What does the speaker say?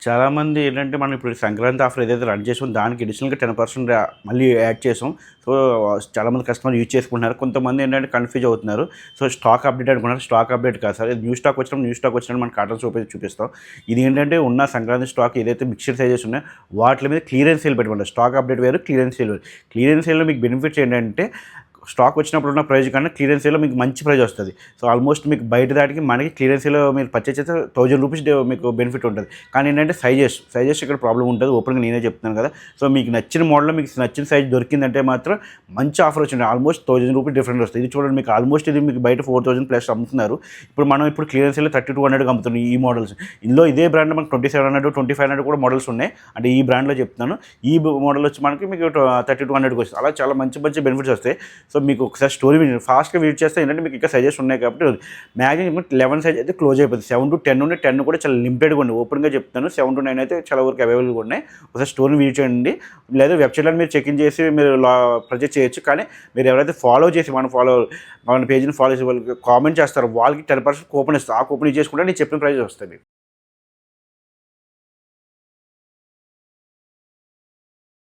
చాలామంది ఏంటంటే మనం ఇప్పుడు సంక్రాంతి ఆఫర్ ఏదైతే రన్ చేసామో దానికి అడిషనల్గా 10% మళ్ళీ యాడ్ చేసాం. సో చాలామంది కస్టమర్ యూజ్ చేసుకుంటున్నారు. కొంతమంది ఏంటంటే కన్ఫ్యూజ్ అవుతున్నారు. సో స్టాక్ అప్డేట్ అనుకున్నారు. స్టాక్ అప్డేట్ కాదు సార్, ఇది న్యూ స్టాక్ వచ్చినప్పుడు మనం కార్టన్స్ చూపిస్తాం. ఇది ఏంటంటే ఉన్న సంక్రాంతి స్టాక్ ఏదైతే మిక్స్డ్ సైజెస్ ఉన్నాయో వాటి మీద క్లియరెన్స్ సేల్ పెట్టమంటారు. స్టాక్ అప్డేట్ వేరు, క్లియరెన్స్ సేల్ వేరు. క్లియరెన్స్ సేల్లో మీకు బెనిఫిట్స్ ఏంటంటే స్టాక్ వచ్చినప్పుడు ఉన్న ప్రైస్ కన్నా క్లియరెన్స్ సేల్లో మీకు మంచి ప్రైస్ వస్తుంది. సో ఆల్మోస్ట్ మీకు బయట దాటికి మనకి క్లియరెన్స్ సేల్లో మీరు పర్చేస్ చేస్తే 1000 రూపీస్ మీకు బెనిఫిట్ ఉంటుంది. కానీ ఏంటంటే సైజెస్ ఇక్కడ ప్రాబ్లం ఉంటుంది. ఓపెన్గా నేనే చెప్తున్నాను కదా. సో మీకు నచ్చిన మోడల్లో మీకు నచ్చిన సైజ్ దొరికిందంటే మాత్రం మంచి ఆఫర్ వచ్చింది. ఆల్మోస్ట్ 1000 రూపీస్ డిఫరెంట్ వస్తుంది. ఇది చూడండి, మీకు ఆల్మోస్ట్ ఇది మీకు బయట 4000 ప్లస్ అమ్ముతున్నారు. ఇప్పుడు క్లియరెన్స్ సేల్లో 3200 అమ్ముతున్నాం ఈ మోడల్స్. ఇందులో ఇదే బ్రాండ్ మనకు 2700, 2500 కూడా మోడల్స్ ఉన్నాయి. అంటే ఈ బ్రాండ్లో చెప్తున్నాను. ఈ మోడల్ వచ్చి మనకి మీకు 3200కి వస్తుంది. అలా చాలా మంచి బెనిఫిట్స్ వస్తాయి. సో మీకు ఒకసారి స్టోరీ ఫాస్ట్గా విజిట్ చేస్తే ఏంటంటే మీకు ఇంకా సైజెస్ ఉన్నాయి కాబట్టి మ్యాక్సిమం 11 సైజ్ అయితే క్లోజ్ అయిపోతుంది. 7 to 10 ఉండే 10 కూడా చాలా లిమిటెడ్గా ఉంది. ఓపెన్గా చెప్తాను, 7 to 9 అయితే చాలా వరకు అవైలబుల్గా ఉన్నాయి. ఒకసారి స్టోరీని విజిట్ చేయండి. లేదా వెబ్సైట్లో మీరు చెక్ ఇన్ చేసి మీరు పర్చేస్ చేయొచ్చు. కానీ మీరు ఎవరైతే ఫాలో చేసి మన పేజీని ఫాలో చేసి వాళ్ళకి కామెంట్ చేస్తారో వాళ్ళకి 10% కూపన్ ఇస్తారు. ఆ కూపన్ యూజ్ చేసుకుంటే నేను చెప్పిన ప్రైస్ వస్తుంది.